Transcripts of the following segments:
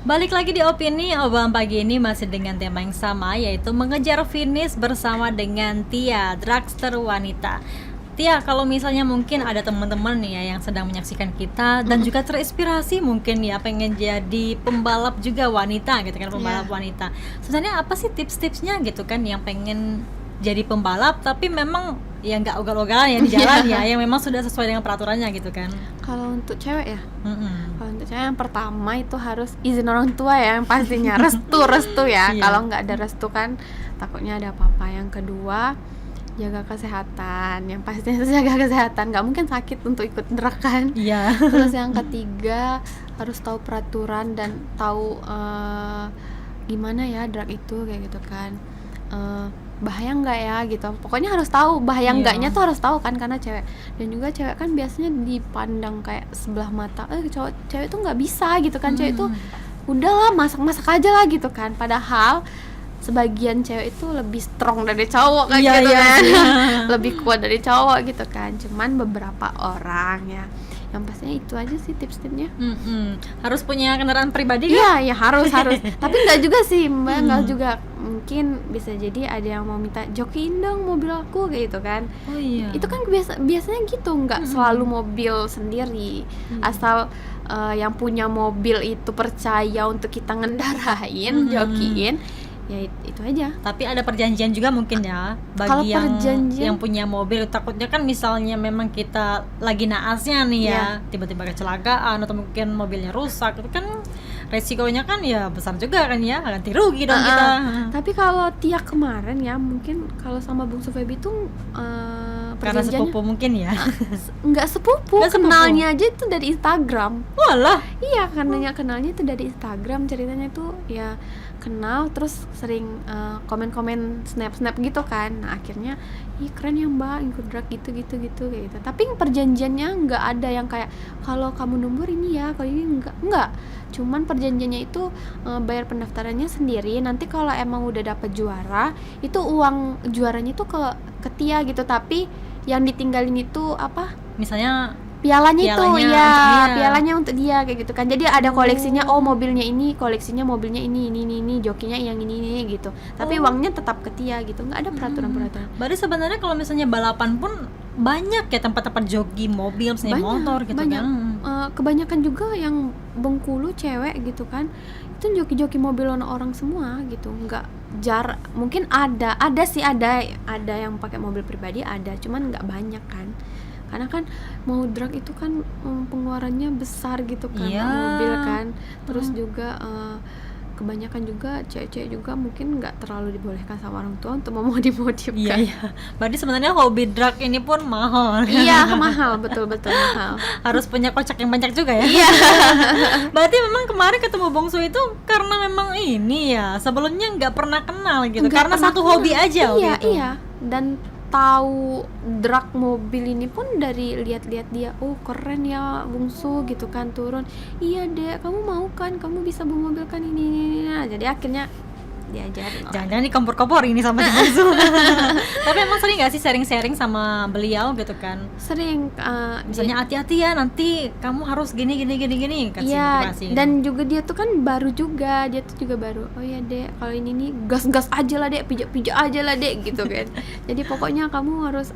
Balik lagi di opini obrolan pagi ini masih dengan tema yang sama, yaitu mengejar finish bersama dengan Tia, dragster wanita. Tia, kalau misalnya mungkin ada teman-teman nih ya yang sedang menyaksikan kita dan juga terinspirasi mungkin ya pengen jadi pembalap juga wanita gitu kan, pembalap wanita. Sebenarnya apa sih tips-tipsnya gitu kan yang pengen jadi pembalap tapi memang ya nggak ugal-ugalan ya di jalan ya, yang memang sudah sesuai dengan peraturannya gitu kan. Kalau untuk cewek ya, kalau untuk cewek yang pertama itu harus izin orang tua ya, yang pastinya restu ya. Iya. Kalau nggak ada restu kan takutnya ada apa-apa. Yang kedua, jaga kesehatan. Yang pastinya itu jaga kesehatan, nggak mungkin sakit untuk ikut drag kan. Iya. Terus yang ketiga, harus tahu peraturan dan tahu gimana ya drag itu kayak gitu kan. Bahaya nggak ya gitu, pokoknya harus tahu bahaya nggaknya tuh harus tahu kan, karena cewek. Dan juga cewek kan biasanya dipandang kayak sebelah mata, cewek tuh nggak bisa gitu kan, cewek tuh udahlah masak aja lah gitu kan, padahal sebagian cewek itu lebih strong dari cowok kan gitu kan. Lebih kuat dari cowok gitu kan, cuman beberapa orang ya. Yang pastinya itu aja sih tips-tipsnya. Harus punya kendaraan pribadi kan? Iya, harus. Tapi nggak juga sih Mbak, nggak juga. Mungkin bisa jadi ada yang mau minta jokiin dong mobil aku kayak gitu kan. Oh iya. Itu kan biasanya gitu, nggak selalu mobil sendiri. Asal yang punya mobil itu percaya untuk kita ngendarain, jokiin. Ya itu aja. Tapi ada perjanjian juga mungkin ya Kalau bagi yang punya mobil. Takutnya kan misalnya memang kita lagi naasnya nih ya, tiba-tiba kecelakaan atau mungkin mobilnya rusak, itu kan resikonya kan ya besar juga kan ya, ganti rugi dong kita. Tapi kalau Tia kemarin ya, mungkin kalau sama Bungsu Feby tuh karena sepupu mungkin ya. Nggak sepupu, kenalnya aja itu dari Instagram. Walah. Iya, kenalnya itu dari Instagram. Ceritanya itu ya kenal, terus sering komen-komen snap gitu kan. Nah akhirnya, ih keren ya mbak, ikut drag gitu kayak gitu. Tapi perjanjiannya nggak ada yang kayak kalau kamu nomor ini ya, kalau ini nggak. Cuman perjanjiannya itu bayar pendaftarannya sendiri. Nanti kalau emang udah dapet juara, itu uang juaranya itu ke Tia gitu. Tapi yang ditinggalin itu apa? Misalnya pialanya itu ya, pialanya untuk dia kayak gitu kan. Jadi ada koleksinya, mobilnya ini, koleksinya mobilnya ini, jokinya yang ini gitu. Tapi uangnya tetap ke Tia gitu. Nggak ada peraturan. Berarti sebenarnya kalau misalnya balapan pun banyak ya tempat-tempat joki mobil, misalnya motor gitu banyak. kan. Kebanyakan juga yang Bengkulu cewek gitu kan, itu joki mobil orang semua gitu. Nggak mungkin ada yang pakai mobil pribadi, ada, cuman nggak banyak kan. Karena kan mau drag itu kan pengeluarannya besar gitu kan, mobil kan. Terus juga kebanyakan juga cewek-cewek juga mungkin nggak terlalu dibolehkan sama orang tua untuk memodif-modif kan. Iya. Berarti sebenarnya hobi drag ini pun mahal. Iya, mahal, betul mahal. Harus punya kocak yang banyak juga ya. Iya. Berarti memang kemarin ketemu Bungsu itu karena memang ini ya, sebelumnya nggak pernah kenal gitu, karena satu hobi aja gitu. Iya. Dan tahu drag mobil ini pun dari lihat-lihat dia, keren ya Bungsu gitu kan, turun, iya dek kamu mau kan, kamu bisa bawa mobil kan ini. Nah, jadi akhirnya diajarin. Jangan-jangan dikompor-kompor ini sama si Bungsu. Tapi emang sering gak sih sharing-sharing sama beliau gitu kan? Sering. Misalnya hati-hati ya, nanti kamu harus gini iya, dan juga dia tuh kan baru juga, baru. Oh ya dek, kalau ini nih gas aja lah dek, pijak aja lah dek gitu kan. Jadi pokoknya kamu harus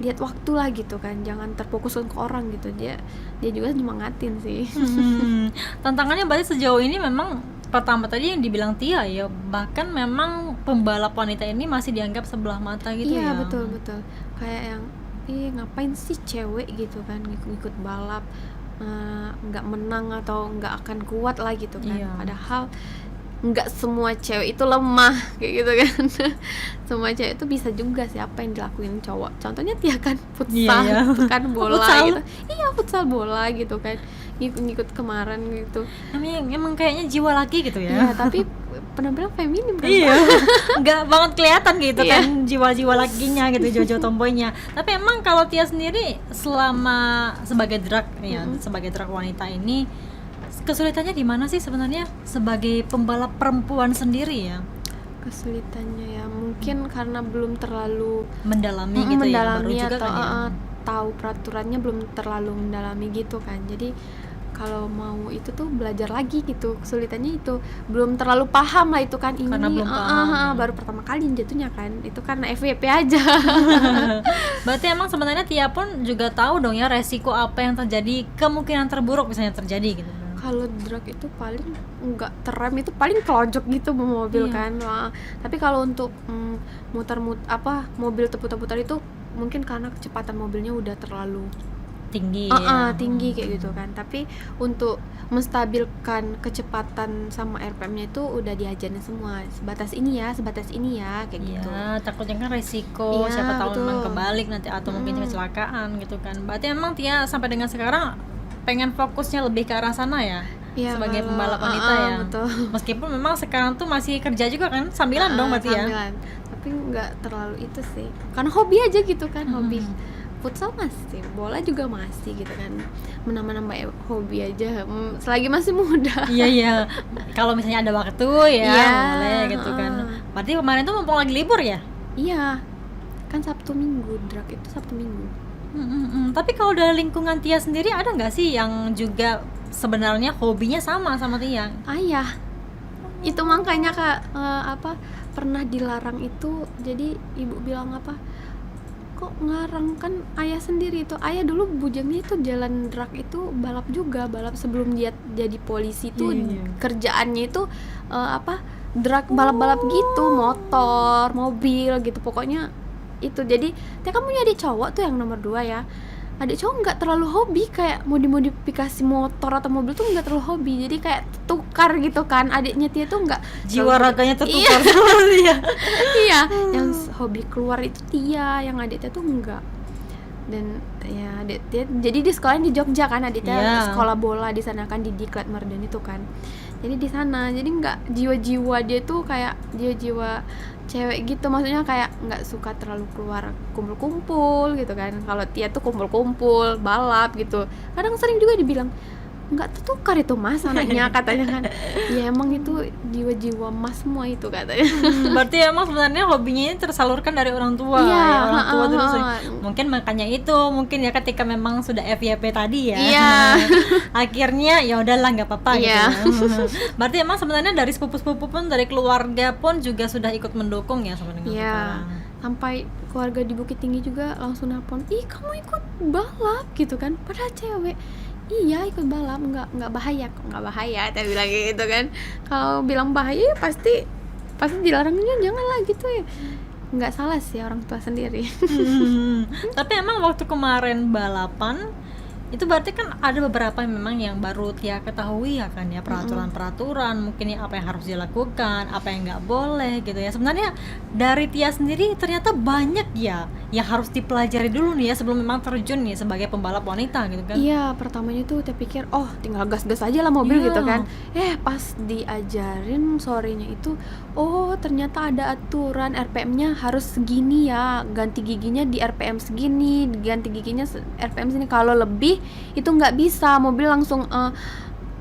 lihat waktu lah gitu kan, jangan terfokus ke orang gitu. Dia juga nyemangatin sih. Tantangannya berarti sejauh ini memang pertama tadi yang dibilang Tia ya, bahkan memang pembalap wanita ini masih dianggap sebelah mata gitu. Iya, ya. Betul. Kayak yang ngapain sih cewek gitu kan ngikut balap, nggak menang atau nggak akan kuat lah gitu kan. Iya. Padahal nggak semua cewek itu lemah kayak gitu kan. Semua cewek itu bisa juga sih apa yang dilakuin cowok. Contohnya Tia kan futsal, kan bola gitu. Iya, futsal bola gitu kan. Ngikut kemarin gitu. Emang kayaknya jiwa laki gitu ya. Iya, tapi penampilan feminim kan. Iya. Nggak banget kelihatan gitu kan jiwa-jiwa lakinya gitu, Jojo tomboynya. Tapi emang kalau Tia sendiri selama sebagai drag ya, sebagai drag wanita ini, kesulitannya di mana sih sebenarnya sebagai pembalap perempuan sendiri ya? Kesulitannya ya mungkin karena belum terlalu mendalami gitu ya, baru juga atau kan ya. Tahu peraturannya belum terlalu mendalami gitu kan. Jadi kalau mau itu tuh belajar lagi gitu. Kesulitannya itu belum terlalu paham lah itu kan, ini Karena belum paham. baru pertama kali jatuhnya kan, itu karena FYP aja. Berarti emang sebenarnya Tia pun juga tahu dong ya resiko apa yang terjadi, kemungkinan terburuk misalnya terjadi gitu. Kalau drag itu paling nggak terrem, itu paling kelojok gitu mobil Iya. kan. Wah, tapi kalau untuk mobil terputar-putar itu mungkin karena kecepatan mobilnya udah terlalu Tinggi ya. tinggi kayak gitu kan. Tapi untuk menstabilkan kecepatan sama RPM-nya itu udah diajarin semua, sebatas ini ya kayak gitu. Iya, takutnya kan resiko, Iya, siapa tahu betul. memang kebalik nanti atau mungkin kecelakaan gitu kan. Berarti emang Tia sampai dengan sekarang pengen fokusnya lebih ke arah sana ya, Iya, sebagai kalau- pembalap wanita ya. betul. Meskipun memang sekarang tuh masih kerja juga kan, sambilan dong berarti ya. Sambilan. Tapi nggak terlalu itu sih, karena hobi aja gitu kan, hobi. Futsal masih, bola juga masih gitu kan, menambah-nambah hobi aja, selagi masih muda. Iya iya. Kalau misalnya ada waktu ya, Iya, boleh gitu kan. Berarti kemarin tuh mumpung lagi libur ya. Iya, kan Sabtu Minggu, drag itu Sabtu Minggu. Tapi kalau dari lingkungan Tia sendiri ada nggak sih yang juga sebenarnya hobinya sama Tia? Ayah, itu makanya Kak, pernah dilarang itu, jadi ibu bilang kok ngarang, kan ayah sendiri itu, ayah dulu bujangnya itu jalan drag itu balap juga, balap sebelum dia jadi polisi itu. Iya. Kerjaannya itu drag, balap-balap gitu, motor, mobil gitu pokoknya itu. Jadi kamu punya adik cowok tuh yang nomor 2 ya, adik cowok nggak terlalu hobi kayak modifikasi motor atau mobil tuh, nggak terlalu hobi, jadi kayak tukar gitu kan. Adiknya Tia tuh nggak Jiwa terlalu- raganya tertukar sama dia. iya, yang hobi keluar itu Tia, yang adiknya tuh enggak. Dan ya adik Tia, jadi di sekolah di Jogja kan, adiknya Iya. sekolah bola di sana kan, di Diklat Mardan itu kan. Jadi di sana, jadi nggak, jiwa-jiwa dia tuh kayak jiwa-jiwa cewek gitu, maksudnya kayak nggak suka terlalu keluar kumpul-kumpul gitu kan. Kalau Tia tuh kumpul-kumpul balap gitu, kadang sering juga dibilang nggak tertukar itu mas anaknya, katanya kan. Ya emang itu jiwa-jiwa mas semua itu katanya. Berarti emang sebenarnya hobinya ini tersalurkan dari orang tua. Iya, Ya, orang tua ha-ha, terus. ha-ha. Mungkin makanya itu, mungkin ya ketika memang sudah FYP tadi ya. Iya. Akhirnya ya udahlah nggak apa-apa Iya. gitu. Berarti emang sebenarnya dari sepupu-sepupu pun, dari keluarga pun juga sudah ikut mendukung ya sama dengan Iya, sekarang. sampai keluarga di Bukit Tinggi juga langsung nelpon, ih kamu ikut balap gitu kan, padahal cewek. Iya ikut balap, nggak bahaya kok, nggak bahaya, saya bilang gitu kan. Kalau bilang bahaya ya pasti dilarangnya, janganlah gitu ya. Nggak salah sih orang tua sendiri. Tapi emang waktu kemarin balapan itu berarti kan ada beberapa memang yang baru Tia ketahui ya kan ya, peraturan-peraturan mungkin ya, apa yang harus dilakukan, apa yang nggak boleh gitu ya. Sebenarnya dari Tia sendiri ternyata banyak ya yang harus dipelajari dulu nih ya sebelum memang terjun nih sebagai pembalap wanita gitu kan. Iya, pertamanya tuh saya pikir, oh tinggal gas-gas aja lah mobil Iya. gitu kan. Pas diajarin sorenya itu, oh ternyata ada aturan RPM-nya harus segini ya, ganti giginya di RPM segini, ganti giginya RPM segini. Kalau lebih itu nggak bisa, mobil langsung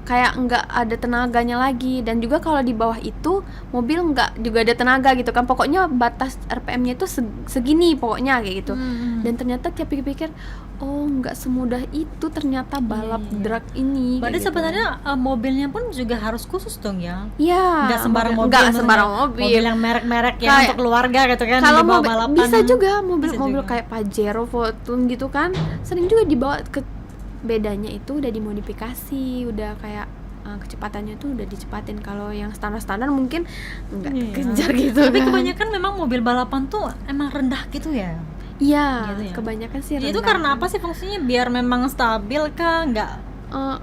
kayak nggak ada tenaganya lagi. Dan juga kalau di bawah itu mobil nggak juga ada tenaga gitu kan, pokoknya batas RPM-nya itu segini pokoknya kayak gitu. Dan ternyata dia pikir-pikir, oh nggak semudah itu ternyata balap Iya. drag ini. Berarti kayak gitu. sebenarnya mobilnya pun juga harus khusus dong ya. Iya, Nggak sembarang mobil. nggak maksudnya. sembarang mobil. Mobil yang merek-merek yang Kayak- untuk keluarga gitu kan. Kalau dibawa mobil balapan. bisa juga mobil Bisa mobil juga. kayak Pajero, Fortune gitu kan, sering juga dibawa ke, bedanya itu udah dimodifikasi, udah kayak kecepatannya tuh udah dicepatin. Kalau yang standar-standar mungkin nggak Iya. kejar gitu. Tapi kan. kebanyakan memang mobil balapan tuh emang rendah gitu ya. Iya, gitu ya. kebanyakan sih Itu rendah. karena apa sih fungsinya? Biar memang stabil kah? Nggak?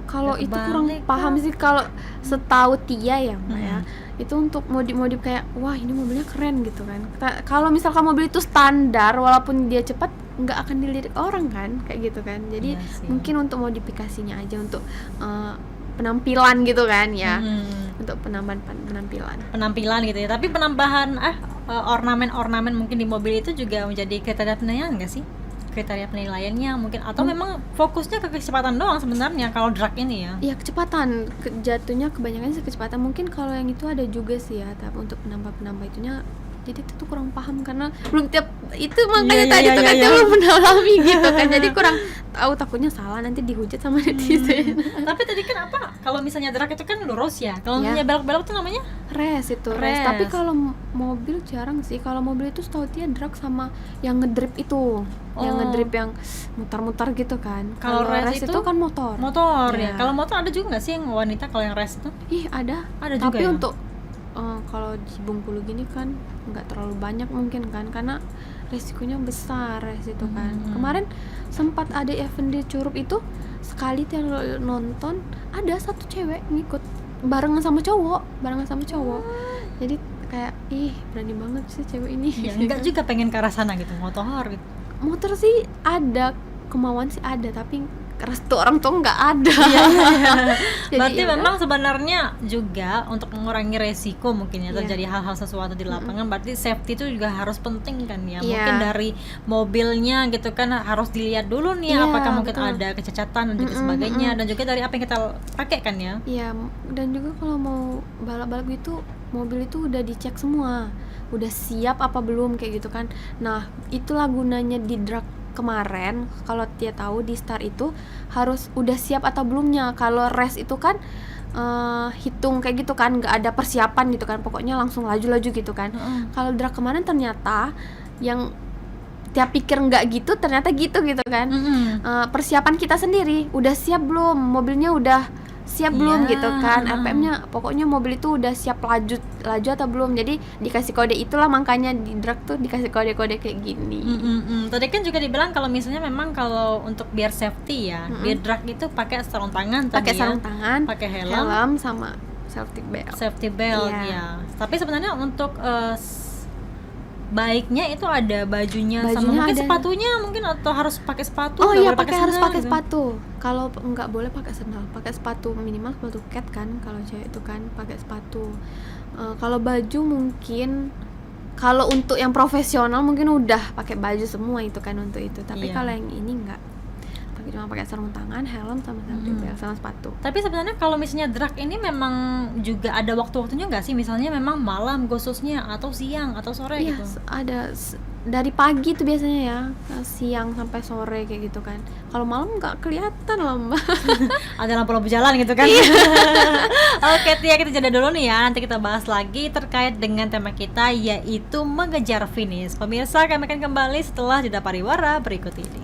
Kalau Nggak itu kurang kebalik paham kah? sih, kalau setahu Tia ya Mbak ya, itu untuk modif-modif kayak wah ini mobilnya keren gitu kan. Kalau misalkan mobil itu standar walaupun dia cepat nggak akan dilirik orang kan, kayak gitu kan. Jadi Iya sih. mungkin untuk modifikasinya aja, untuk penampilan gitu kan ya, untuk penampilan. Penampilan gitu ya. Tapi penambahan ornamen-ornamen mungkin di mobil itu juga menjadi kriteria penilaian nggak sih? Kriteria penilaiannya mungkin, atau memang fokusnya ke kecepatan doang sebenarnya kalau drag ini ya? Iya, kecepatan, jatuhnya kebanyakan sih kecepatan. Mungkin kalau yang itu ada juga sih ya, tapi untuk penambah itunya Jadi itu tuh kurang paham karena belum tiap itu, makanya tadi Iya, tuh kan iya, dia iya. belum pernah alami gitu kan. Jadi kurang tahu, takutnya salah nanti dihujat sama netizen. Tapi tadi kan apa? Kalau misalnya drag itu kan lurus ya. Kalau Iya. misalnya belok-belok tuh namanya Race itu, race. Race. Tapi kalau mobil jarang sih. Kalau mobil itu setahu dia drag sama yang ngedrip itu. Yang Oh. ngedrip yang mutar-mutar gitu kan. Kalau race race itu kan motor. motor ya. Iya. Kalau motor ada juga nggak sih yang wanita kalau yang race itu? Ih, ada. Ada Tapi juga ya? untuk kalau di Bengkulu gini kan nggak terlalu banyak mungkin kan, karena resikonya besar race itu kan. Kemarin sempat ada event di Curup itu, sekali dia nonton ada satu cewek ngikut barengan sama cowok. Jadi kayak ih, berani banget sih cewek ini. Ya, enggak juga pengen ke arah sana gitu, motor gitu. Motor sih ada, kemauan sih ada, tapi restu orang tuh nggak ada. Jadi Berarti ya udah. memang sebenarnya juga untuk mengurangi resiko mungkin ya Iya. terjadi hal-hal sesuatu di lapangan. Berarti safety itu juga harus penting kan ya. Iya. Mungkin dari mobilnya gitu kan harus dilihat dulu nih Iya, apakah mungkin betul. ada kecacatan dan juga sebagainya, dan juga dari apa yang kita pakai kan ya. Iya, dan juga kalau mau balap-balap gitu, mobil itu udah dicek semua, udah siap apa belum kayak gitu kan. Nah, itulah gunanya di drag kemarin. Kalau dia tahu di start itu harus udah siap atau belumnya. Kalau race itu kan hitung kayak gitu kan, nggak ada persiapan gitu kan, pokoknya langsung laju-laju gitu kan. Kalau drag kemarin ternyata yang tiap pikir nggak gitu, ternyata gitu kan. Persiapan kita sendiri udah siap belum, mobilnya udah siap belum Iya, gitu kan, RPM-nya pokoknya mobil itu udah siap laju atau belum. Jadi dikasih kode itulah, makanya di drag tuh dikasih kode-kode kayak gini. Tadi kan juga dibilang kalau misalnya memang kalau untuk biar safety ya, di drag itu pakai sarung tangan tadi Pakai ya. sarung tangan, pakai helm, sama safety belt. ya. Iya. Tapi sebenarnya untuk baiknya itu ada bajunya sama Bajunya mungkin ada. sepatunya mungkin, atau harus pakai sepatu? Oh nggak iya, boleh harus sandal pakai gitu. sepatu. Kalau nggak boleh pakai sandal, pakai sepatu, minimal sepatu cat kan. Kalau cewek itu kan pakai sepatu. Kalau baju mungkin, kalau untuk yang profesional mungkin udah pakai baju semua itu kan untuk itu. Tapi Iya. kalau yang ini nggak, cuma pakai sarung tangan, helm sama safety belt sama sepatu. Tapi sebenarnya kalau misalnya drag ini memang juga ada waktu-waktunya nggak sih? Misalnya memang malam khususnya, atau siang atau sore Iya, gitu? ada dari pagi tuh biasanya ya, siang sampai sore kayak gitu kan. Kalau malam nggak kelihatan lah Mbak. Ada lampu-lampu jalan gitu kan? Oke Tia, kita jeda dulu nih ya. Nanti kita bahas lagi terkait dengan tema kita, yaitu mengejar finish. Pemirsa, kami akan kembali setelah jeda pariwara berikut ini.